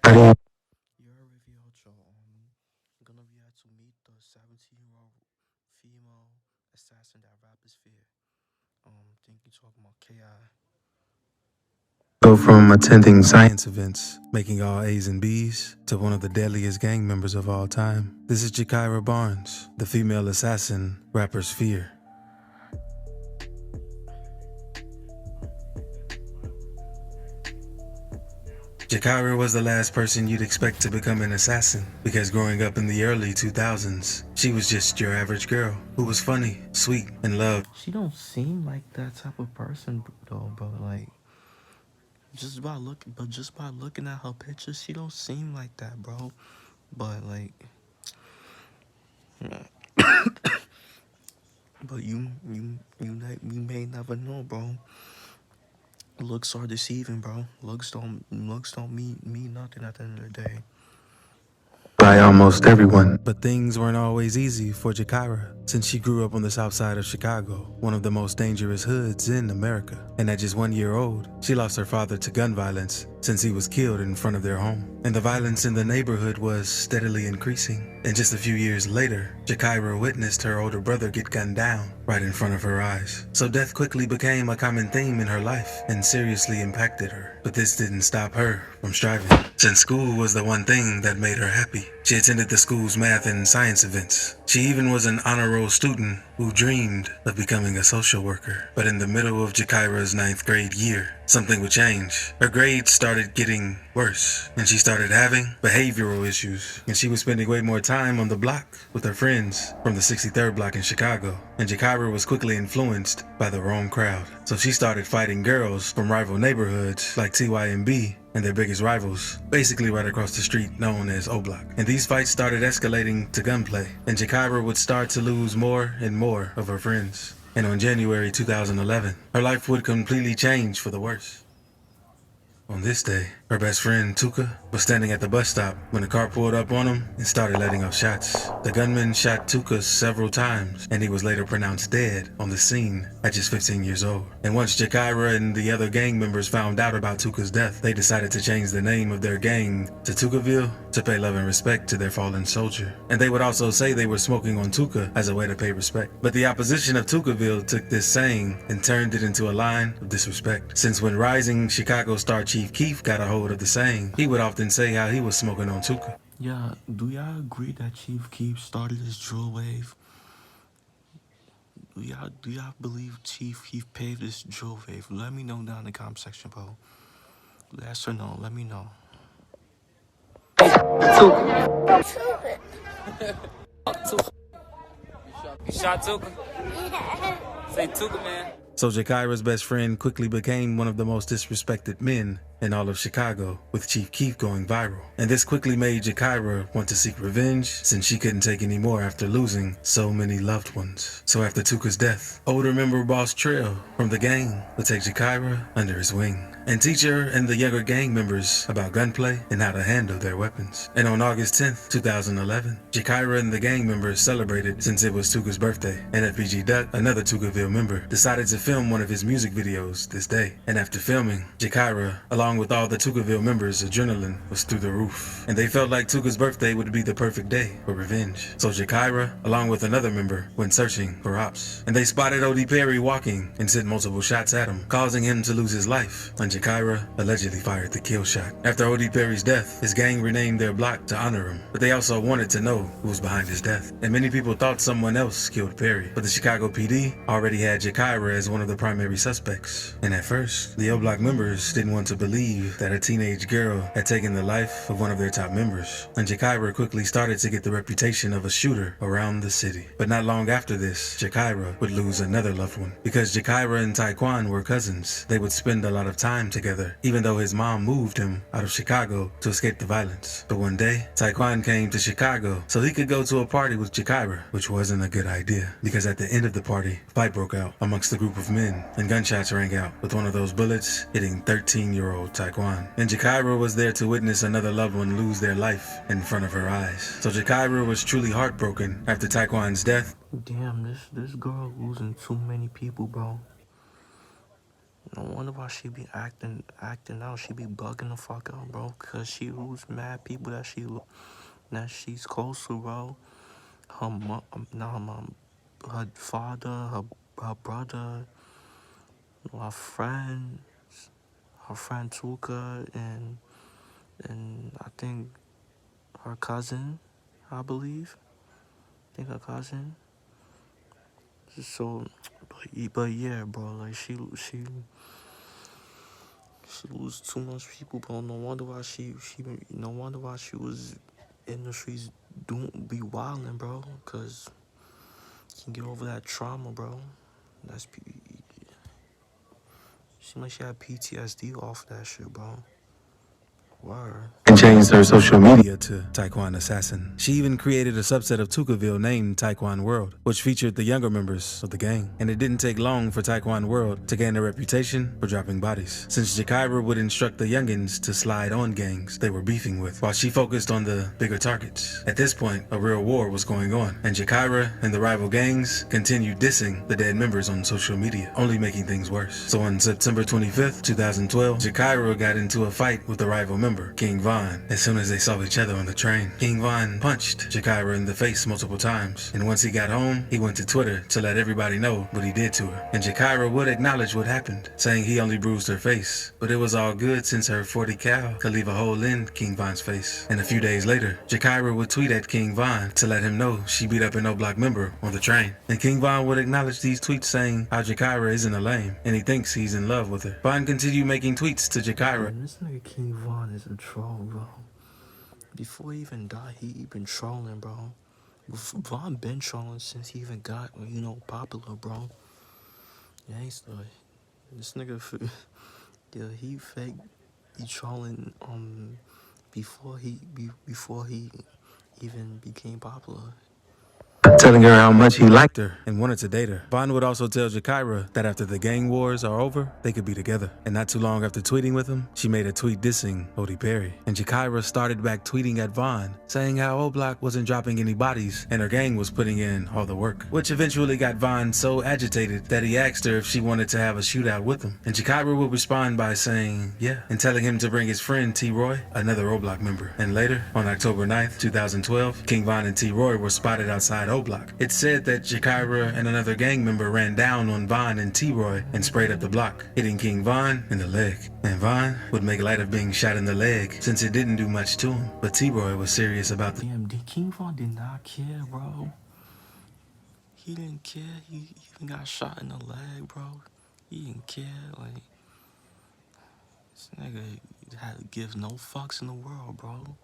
You're WavyOcho. Gonna react to meet the 17-year-old female assassin that rappers fear. Think you talking about KI. Go from attending science events, making all A's and B's, to one of the deadliest gang members of all time. This is Jakira Barnes, the female assassin rappers fear. Jakira was the last person you'd expect to become an assassin, because growing up in the early 2000s, she was just your average girl who was funny, sweet, and loved. She don't seem like that type of person though, bro. Like just by looking at her pictures, she don't seem like that, bro. But like, but you may never know, bro. Looks are deceiving, bro. Looks don't mean nothing at the end of the day. By almost everyone. But things weren't always easy for Jakira, since she grew up on the south side of Chicago, one of the most dangerous hoods in America. And at just 1 year old, she lost her father to gun violence since he was killed in front of their home. And the violence in the neighborhood was steadily increasing. And just a few years later, Jakira witnessed her older brother get gunned down right in front of her eyes. So death quickly became a common theme in her life and seriously impacted her. But this didn't stop her from striving, since school was the one thing that made her happy. She attended the school's math and science events. She even was an honor roll student who dreamed of becoming a social worker. But in the middle of Jakira's 9th grade year, something would change. Her grades started getting worse, and she started having behavioral issues. And she was spending way more time on the block with her friends from the 63rd block in Chicago. And Jakira was quickly influenced by the wrong crowd. So she started fighting girls from rival neighborhoods like TYMB and their biggest rivals, basically right across the street known as O Block. And these fights started escalating to gunplay, and Jakira would start to lose more and more of her friends. And on January 2011, her life would completely change for the worse. On this day, her best friend, Tuka, was standing at the bus stop when a car pulled up on him and started letting off shots. The gunman shot Tuka several times, and he was later pronounced dead on the scene at just 15 years old. And once Jakira and the other gang members found out about Tuka's death, they decided to change the name of their gang to Tukaville to pay love and respect to their fallen soldier. And they would also say they were smoking on Tuka as a way to pay respect. But the opposition of Tukaville took this saying and turned it into a line of disrespect, since when rising Chicago star Chief Keef got a hold of the saying, he would often say how he was smoking on Tuka. Yeah, do y'all agree that Chief Keef started this drill wave? Do y'all believe Chief Keef paved this drill wave? Let me know down in the comment section, bro. Yes or no, let me know. Tuka. You shot Tuka? Say Tuka, man. So Jakira's best friend quickly became one of the most disrespected men in all of Chicago, with Chief Keef going viral. And this quickly made Jakira want to seek revenge, since she couldn't take any more after losing so many loved ones. So after Tuka's death, older member Boss Trail from the gang would take Jakira under his wing and teach her and the younger gang members about gunplay and how to handle their weapons. And on August 10th, 2011, Jakira and the gang members celebrated since it was Tuka's birthday. And FPG Duck, another Tukaville member, decided to film one of his music videos this day. And after filming, Jakira, along with all the Tukaville members, adrenaline was through the roof. And they felt like Tuka's birthday would be the perfect day for revenge. So Jakira, along with another member, went searching for ops. And they spotted O.D. Perry walking and sent multiple shots at him, causing him to lose his life. And Jakira allegedly fired the kill shot. After O.D. Perry's death, his gang renamed their block to honor him. But they also wanted to know who was behind his death. And many people thought someone else killed Perry. But the Chicago PD already had Jakira as one of the primary suspects. And at first, the O Block members didn't want to believe that a teenage girl had taken the life of one of their top members. And Jakira quickly started to get the reputation of a shooter around the city. But not long after this, Jakira would lose another loved one. Because Jakira and Taekwon were cousins, they would spend a lot of time together, even though his mom moved him out of Chicago to escape the violence. But one day, Taekwon came to Chicago so he could go to a party with Jakira, which wasn't a good idea, because at the end of the party, a fight broke out amongst a group of men, and gunshots rang out, with one of those bullets hitting 13-year-old Taekwon. And Jakira was there to witness another loved one lose their life in front of her eyes. So Jakira was truly heartbroken after Taekwon's death. Damn, this girl losing too many people, bro. No wonder why she be acting out. She be bugging the fuck out, bro. Cause she lose mad people that she's close to, bro. Her mom, not her mom, her father, her brother, her friend Tuka, and I think her cousin, I believe. I think her cousin. So, but yeah, bro. Like she lose too much people, bro. No wonder why she was in the streets be wildin', bro. Cause you can get over that trauma, bro. Seems like she had PTSD off that shit, bro. Word. And changed her social media to Taekwon Assassin. She even created a subset of Tukaville named Taekwon World, which featured the younger members of the gang. And it didn't take long for Taekwon World to gain a reputation for dropping bodies, since Jakira would instruct the youngins to slide on gangs they were beefing with, while she focused on the bigger targets. At this point, a real war was going on, and Jakira and the rival gangs continued dissing the dead members on social media, only making things worse. So on September 25th, 2012, Jakira got into a fight with the rival member, King Von. As soon as they saw each other on the train, King Von punched Jakira in the face multiple times, and once he got home, he went to Twitter to let everybody know what he did to her. And Jakira would acknowledge what happened, saying he only bruised her face, but it was all good since her 40 cal could leave a hole in King Von's face. And a few days later, Jakira would tweet at King Von to let him know she beat up an O-Block member on the train. And King Von would acknowledge these tweets, saying how Jakira isn't a lame, and he thinks he's in love with her. Von continued making tweets to Jakira. Man, this nigga King Von is a troll, bro. Before he even died, he been trolling, bro. Von been trolling since he even got, popular, bro. Gangsta. This nigga, yeah, he fake. He trolling before he even became popular. Telling her how much he liked her and wanted to date her. Von would also tell Jakira that after the gang wars are over, they could be together. And not too long after tweeting with him, she made a tweet dissing Odie Perry. And Jakira started back tweeting at Von, saying how O-Block wasn't dropping any bodies and her gang was putting in all the work. Which eventually got Von so agitated that he asked her if she wanted to have a shootout with him. And Jakira would respond by saying yeah, and telling him to bring his friend T-Roy, another O-Block member. And later, on October 9th, 2012, King Von and T-Roy were spotted outside O-Block. It's said that Jakira and another gang member ran down on Von and T-Roy and sprayed up the block, hitting King Von in the leg. And Von would make light of being shot in the leg since it didn't do much to him, but T-Roy was serious about the— Damn, King Von did not care, bro. He didn't care. He even got shot in the leg, bro. He didn't care. Like, this nigga had to give no fucks in the world, bro.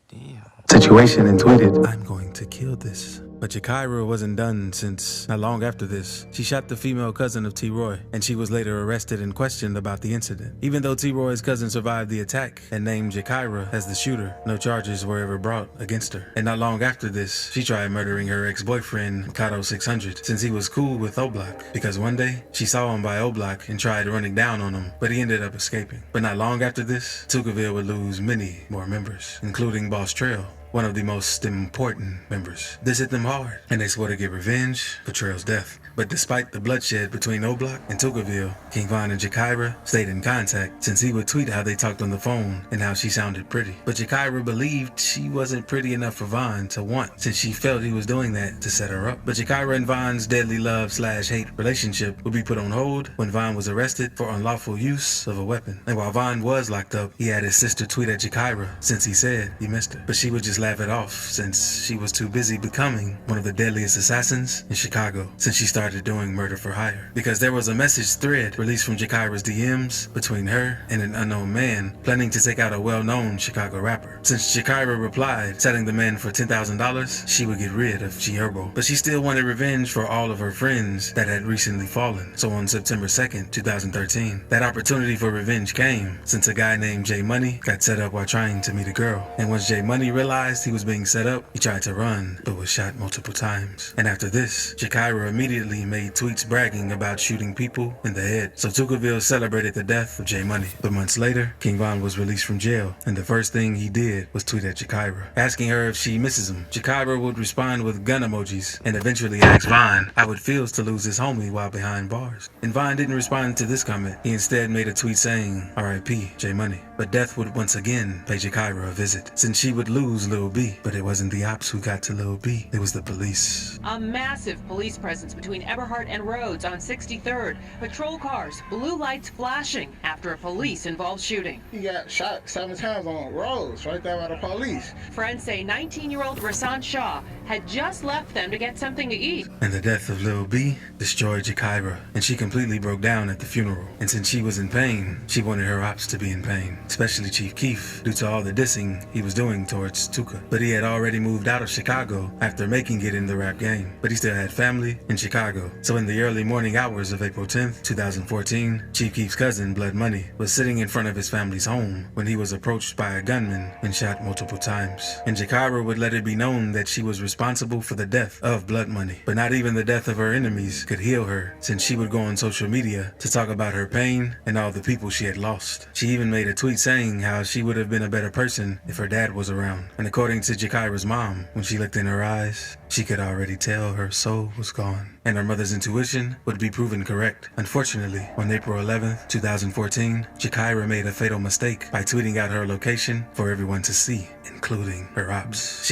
Damn. situation and tweeted, "I'm going to kill this." But Jakira wasn't done, since not long after this, she shot the female cousin of T-Roy, and she was later arrested and questioned about the incident. Even though T-Roy's cousin survived the attack and named Jakira as the shooter, no charges were ever brought against her. And not long after this, she tried murdering her ex-boyfriend, Kato 600, since he was cool with O-Block, because one day, she saw him by O-Block and tried running down on him, but he ended up escaping. But not long after this, Tukaville would lose many more members, including Boss Trail, one of the most important members. This hit them hard, and they swore to get revenge for Trail's death. But despite the bloodshed between O-Block and Tukaville, King Von and Jakira stayed in contact, since he would tweet how they talked on the phone and how she sounded pretty. But Jakira believed she wasn't pretty enough for Von to want, since she felt he was doing that to set her up. But Jakira and Von's deadly love/hate relationship would be put on hold when Von was arrested for unlawful use of a weapon. And while Von was locked up, he had his sister tweet at Jakira, since he said he missed her. But she would just laugh it off, since she was too busy becoming one of the deadliest assassins in Chicago, since she started doing murder for hire. Because there was a message thread released from Jakira's DMs between her and an unknown man planning to take out a well-known Chicago rapper. Since Jakira replied, selling the man for $10,000, she would get rid of G Herbo. But she still wanted revenge for all of her friends that had recently fallen. So on September 2nd, 2013, that opportunity for revenge came, since a guy named J Money got set up while trying to meet a girl. And once J Money realized realized he was being set up, he tried to run, but was shot multiple times. And after this, Jakira immediately made tweets bragging about shooting people in the head. So Tuckerville celebrated the death of J Money. But months later, King Von was released from jail, and the first thing he did was tweet at Jakira, asking her if she misses him. Jakira would respond with gun emojis, and eventually asked Von how it feels to lose his homie while behind bars. And Von didn't respond to this comment. He instead made a tweet saying, R.I.P. J Money. But death would once again pay Jakira a visit, since she would lose Lil B. But it wasn't the ops who got to Lil B, it was the police. A massive police presence between Eberhart and Rhodes on 63rd. Patrol cars, blue lights flashing after a police-involved shooting. He got shot 7 times on Rhodes, right there by the police. Friends say 19-year-old Rasan Shah had just left them to get something to eat. And the death of Lil B destroyed Jakira, and she completely broke down at the funeral. And since she was in pain, she wanted her ops to be in pain, especially Chief Keef, due to all the dissing he was doing towards Tuka. But he had already moved out of Chicago after making it in the rap game, but he still had family in Chicago. So in the early morning hours of April 10th, 2014, Chief Keef's cousin, Blood Money, was sitting in front of his family's home when he was approached by a gunman and shot multiple times. And Jakira would let it be known that she was responsible for the death of Blood Money, but not even the death of her enemies could heal her, since she would go on social media to talk about her pain and all the people she had lost. She even made a tweet saying how she would have been a better person if her dad was around. And according to Jakira's mom, when she looked in her eyes, she could already tell her soul was gone. And her mother's intuition would be proven correct. Unfortunately, on April 11th, 2014, Jakira made a fatal mistake by tweeting out her location for everyone to see, including her ops.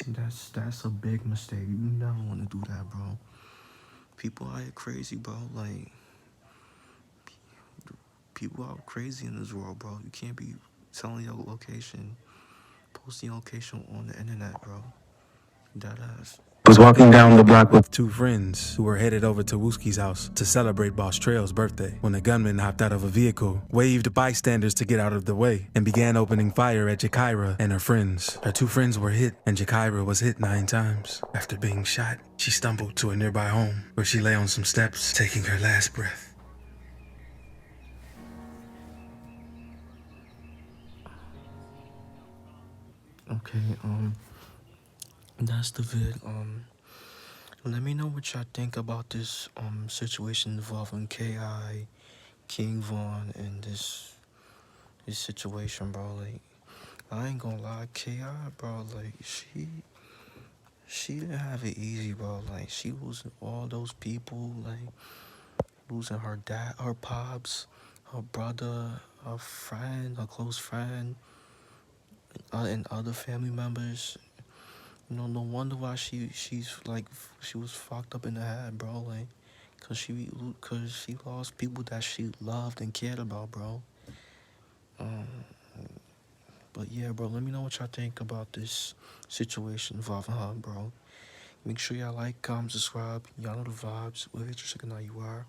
That's a big mistake. You never want to do that, bro. People out here crazy, bro. Like, people out crazy in this world, bro. You can't be telling your location, posting your location on the internet, bro. That ass. Was walking down the block with 2 friends who were headed over to Wooski's house to celebrate Boss Trail's birthday when a gunman hopped out of a vehicle, waved bystanders to get out of the way, and began opening fire at Jakira and her friends. Her 2 friends were hit, and Jakira was hit 9 times. After being shot, she stumbled to a nearby home where she lay on some steps, taking her last breath. Okay, that's the vid. Let me know what y'all think about this situation involving K.I., King Von, and this situation, bro. Like, I ain't gonna lie, K.I., bro, like, she didn't have it easy, bro. Like, she losing all those people, like, losing her dad, her pops, her brother, her friend, her close friend, and other family members. You know, no wonder why she was fucked up in the head, bro. Like, cause she lost people that she loved and cared about, bro. But yeah, bro, let me know what y'all think about this situation involving her, bro. Make sure y'all like, comment, subscribe. Y'all know the vibes. WavyOcho, check out you are.